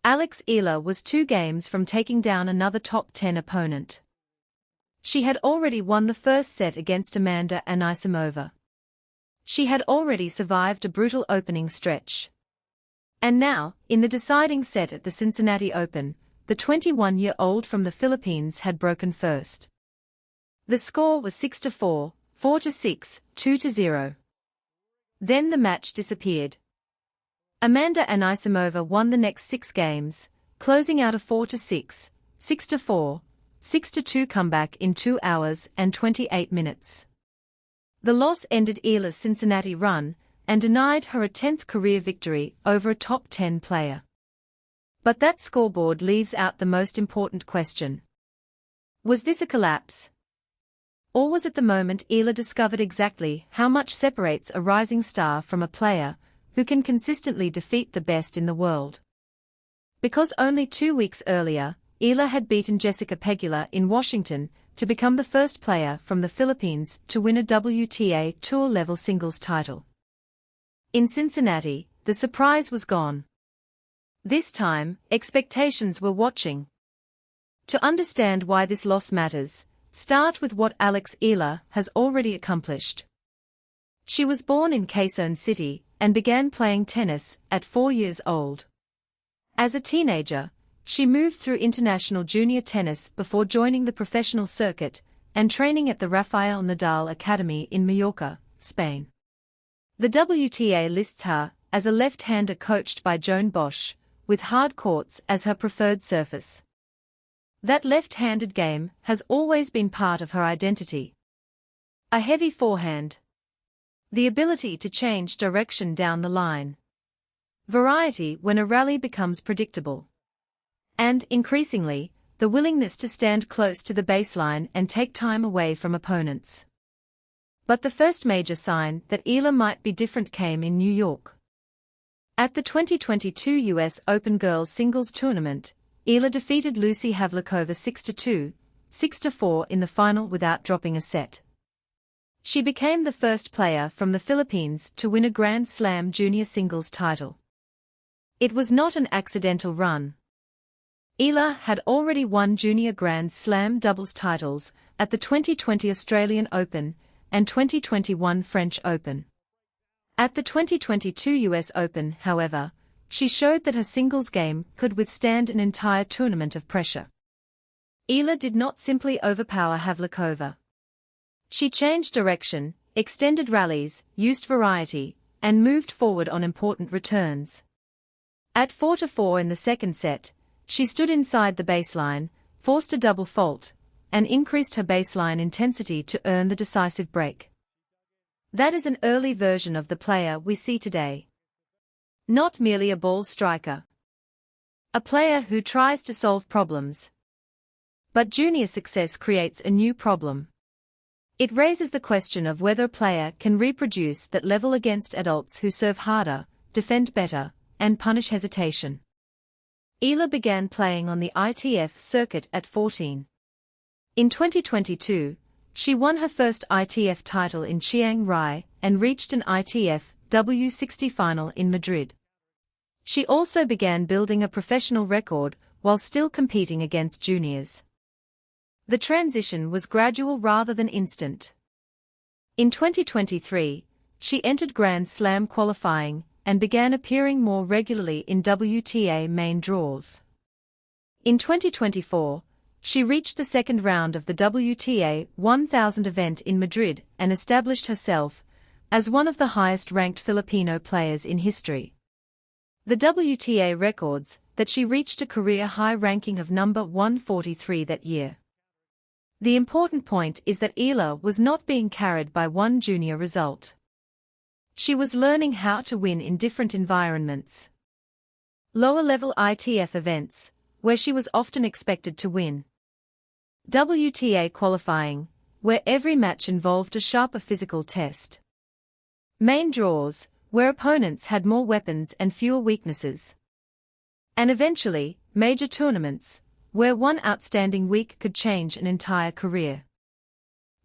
Eala was 2 games from taking down another top 10 opponent. She had already won the first set against Amanda Anisimova. She had already survived a brutal opening stretch. And now, in the deciding set at the Cincinnati Open, the 21-year-old from the Philippines had broken first. The score was 6-4, 4-6, 2-0. Then the match disappeared. Amanda Anisimova won the next 6 games, closing out a 4-6, 6-4, 6-2 comeback in 2 hours and 28 minutes. The loss ended Eala's Cincinnati run and denied her a 10th career victory over a top 10 player. But that scoreboard leaves out the most important question. Was this a collapse? Or was it the moment Eala discovered exactly how much separates a rising star from a player who can consistently defeat the best in the world? Because only 2 weeks earlier, Eala had beaten Jessica Pegula in Washington to become the first player from the Philippines to win a WTA Tour-level singles title. In Cincinnati, the surprise was gone. This time, expectations were watching. To understand why this loss matters, start with what Eala has already accomplished. She was born in Quezon City and began playing tennis at 4 years old. As a teenager, she moved through international junior tennis before joining the professional circuit and training at the Rafael Nadal Academy in Mallorca, Spain. The WTA lists her as a left-hander coached by Joan Bosch, with hard courts as her preferred surface. That left-handed game has always been part of her identity. A heavy forehand. The ability to change direction down the line. Variety when a rally becomes predictable. And, increasingly, the willingness to stand close to the baseline and take time away from opponents. But the first major sign that Eala might be different came in New York. At the 2022 US Open Girls Singles Tournament, Eala defeated Lucy Havlikova 6-2, 6-4 in the final without dropping a set. She became the first player from the Philippines to win a Grand Slam junior singles title. It was not an accidental run. Eala had already won junior Grand Slam doubles titles at the 2020 Australian Open and 2021 French Open. At the 2022 US Open, however, she showed that her singles game could withstand an entire tournament of pressure. Eala did not simply overpower Havlikova. She changed direction, extended rallies, used variety, and moved forward on important returns. At 4-4 in the second set, she stood inside the baseline, forced a double fault, and increased her baseline intensity to earn the decisive break. That is an early version of the player we see today. Not merely a ball striker. A player who tries to solve problems. But junior success creates a new problem. It raises the question of whether a player can reproduce that level against adults who serve harder, defend better, and punish hesitation. Eala began playing on the ITF circuit at 14. In 2022, she won her first ITF title in Chiang Rai and reached an ITF W60 final in Madrid. She also began building a professional record while still competing against juniors. The transition was gradual rather than instant. In 2023, she entered Grand Slam qualifying and began appearing more regularly in WTA main draws. In 2024, she reached the second round of the WTA 1000 event in Madrid and established herself as one of the highest-ranked Filipino players in history. The WTA records that she reached a career-high ranking of number 143 that year. The important point is that Eala was not being carried by one junior result. She was learning how to win in different environments. Lower-level ITF events, where she was often expected to win. WTA qualifying, where every match involved a sharper physical test. Main draws, where opponents had more weapons and fewer weaknesses. And eventually, major tournaments, where one outstanding week could change an entire career.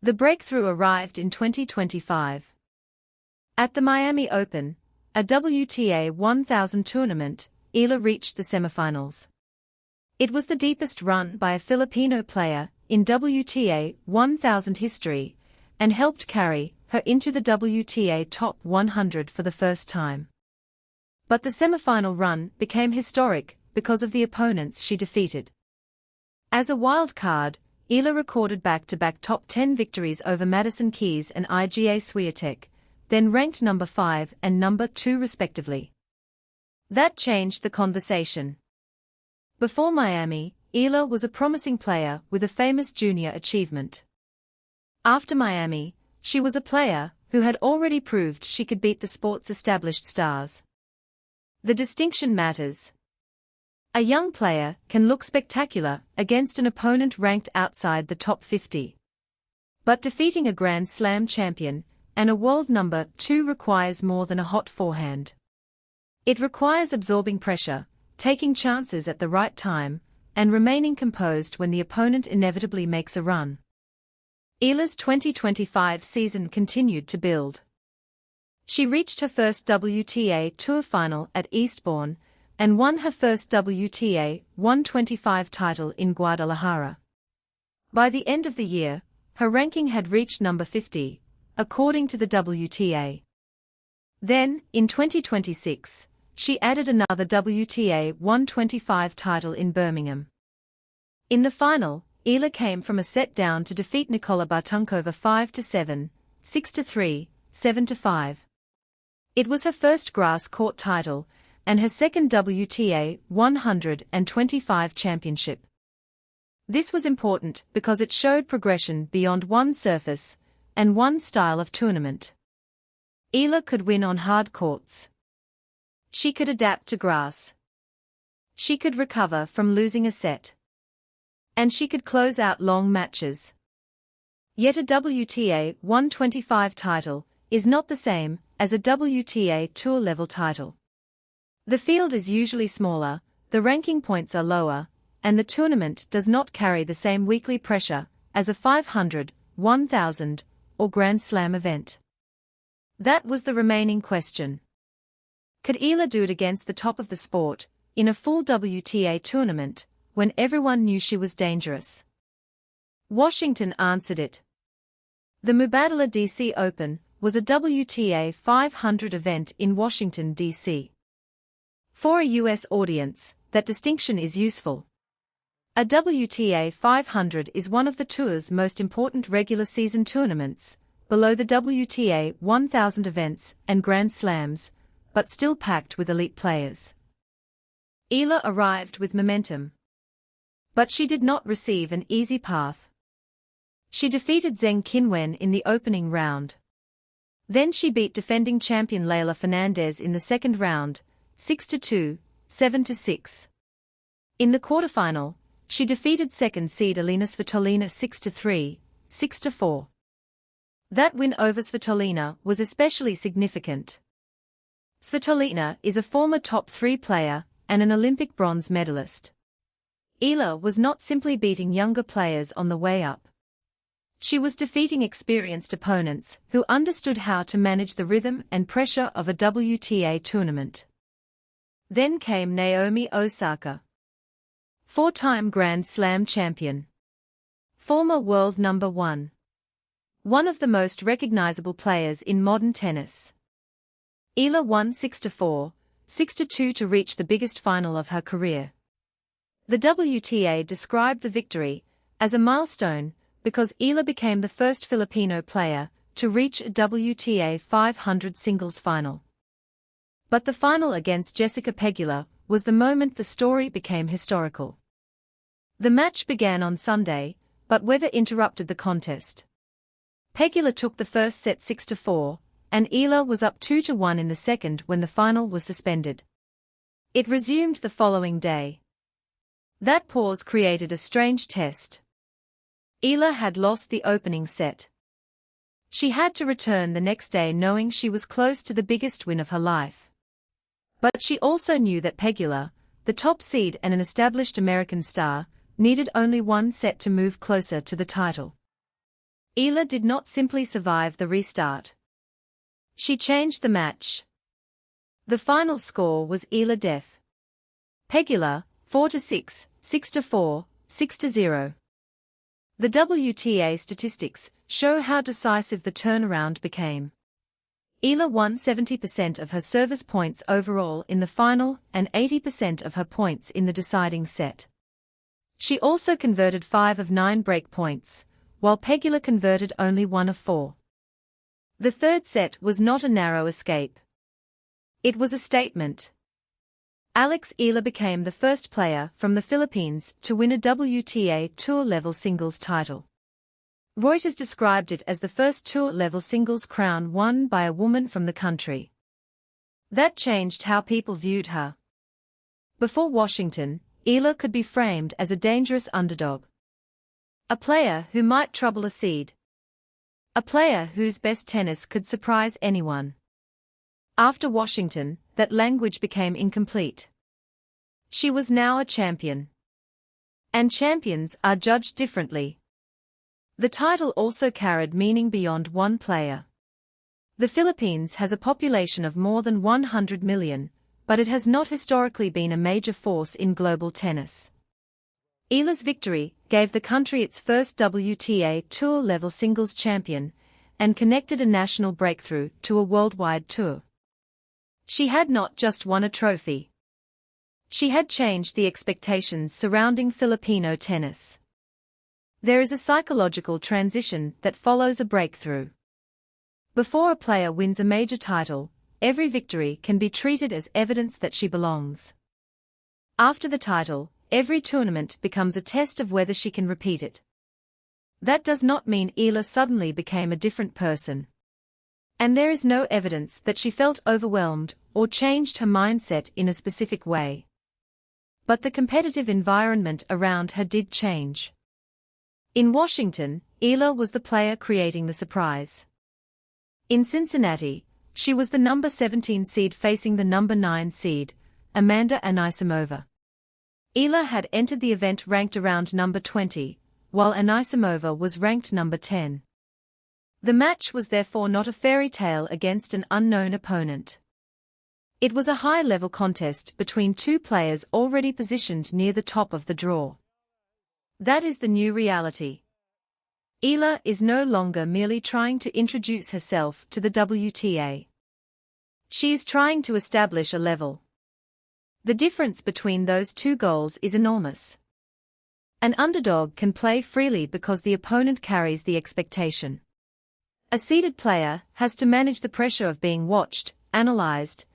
The breakthrough arrived in 2025. At the Miami Open, a WTA 1000 tournament, Eala reached the semifinals. It was the deepest run by a Filipino player in WTA 1000 history, and helped carry her into the WTA Top 100 for the first time. But the semifinal run became historic because of the opponents she defeated. As a wild card, Eala recorded back-to-back top 10 victories over Madison Keys and Iga Swiatek, then ranked number 5 and number 2 respectively. That changed the conversation. Before Miami, Eala was a promising player with a famous junior achievement. After Miami, she was a player who had already proved she could beat the sport's established stars. The distinction matters. A young player can look spectacular against an opponent ranked outside the top 50. But defeating a Grand Slam champion and a world number 2 requires more than a hot forehand. It requires absorbing pressure, taking chances at the right time, and remaining composed when the opponent inevitably makes a run. Eala's 2025 season continued to build. She reached her first WTA Tour final at Eastbourne, and won her first WTA 125 title in Guadalajara. By the end of the year, her ranking had reached number 50, according to the WTA. Then, in 2026, she added another WTA 125 title in Birmingham. In the final, Eala came from a set down to defeat Nikola Bartunkova 5-7, 6-3, 7-5. It was her first grass court title, and her second WTA 125 championship. This was important because it showed progression beyond one surface and one style of tournament. Eala could win on hard courts. She could adapt to grass. She could recover from losing a set. And she could close out long matches. Yet a WTA 125 title is not the same as a WTA Tour level title. The field is usually smaller, the ranking points are lower, and the tournament does not carry the same weekly pressure as a 500, 1000, or Grand Slam event. That was the remaining question. Could Eala do it against the top of the sport, in a full WTA tournament, when everyone knew she was dangerous? Washington answered it. The Mubadala DC Open was a WTA 500 event in Washington, D.C. For a U.S. audience, that distinction is useful. A WTA 500 is one of the tour's most important regular season tournaments, below the WTA 1000 events and Grand Slams, but still packed with elite players. Eala arrived with momentum. But she did not receive an easy path. She defeated Zheng Qinwen in the opening round. Then she beat defending champion Leylah Fernandez in the second round, 6-2, 7-6. In the quarterfinal, she defeated second seed Elina Svitolina 6-3, 6-4. That win over Svitolina was especially significant. Svitolina is a former top 3 player and an Olympic bronze medalist. Eala was not simply beating younger players on the way up. She was defeating experienced opponents who understood how to manage the rhythm and pressure of a WTA tournament. Then came Naomi Osaka. 4-time Grand Slam champion. Former world number 1. One of the most recognizable players in modern tennis. Eala won 6-4, 6-2 to reach the biggest final of her career. The WTA described the victory as a milestone because Eala became the first Filipino player to reach a WTA 500 singles final. But the final against Jessica Pegula was the moment the story became historical. The match began on Sunday, but weather interrupted the contest. Pegula took the first set 6-4, and Eala was up 2-1 in the second when the final was suspended. It resumed the following day. That pause created a strange test. Eala had lost the opening set. She had to return the next day knowing she was close to the biggest win of her life. But she also knew that Pegula, the top seed and an established American star, needed only one set to move closer to the title. Eala did not simply survive the restart. She changed the match. The final score was Eala def. Eala, 4-6, 6-4, 6-0. The WTA statistics show how decisive the turnaround became. Eala won 70% of her service points overall in the final and 80% of her points in the deciding set. She also converted 5 of 9 break points, while Eala converted only 1 of 4. The third set was not a narrow escape. It was a statement. Eala became the first player from the Philippines to win a WTA Tour-level singles title. Reuters described it as the first tour-level singles crown won by a woman from the country. That changed how people viewed her. Before Washington, Eala could be framed as a dangerous underdog. A player who might trouble a seed. A player whose best tennis could surprise anyone. After Washington, that language became incomplete. She was now a champion. And champions are judged differently. The title also carried meaning beyond one player. The Philippines has a population of more than 100 million, but it has not historically been a major force in global tennis. Eala's victory gave the country its first WTA Tour-level singles champion, and connected a national breakthrough to a worldwide tour. She had not just won a trophy. She had changed the expectations surrounding Filipino tennis. There is a psychological transition that follows a breakthrough. Before a player wins a major title, every victory can be treated as evidence that she belongs. After the title, every tournament becomes a test of whether she can repeat it. That does not mean Eala suddenly became a different person. And there is no evidence that she felt overwhelmed or changed her mindset in a specific way. But the competitive environment around her did change. In Washington, Eala was the player creating the surprise. In Cincinnati, she was the number 17 seed facing the number 9 seed, Amanda Anisimova. Eala had entered the event ranked around number 20, while Anisimova was ranked number 10. The match was therefore not a fairy tale against an unknown opponent. It was a high-level contest between two players already positioned near the top of the draw. That is the new reality. Eala is no longer merely trying to introduce herself to the WTA. She is trying to establish a level. The difference between those two goals is enormous. An underdog can play freely because the opponent carries the expectation. A seeded player has to manage the pressure of being watched, analyzed,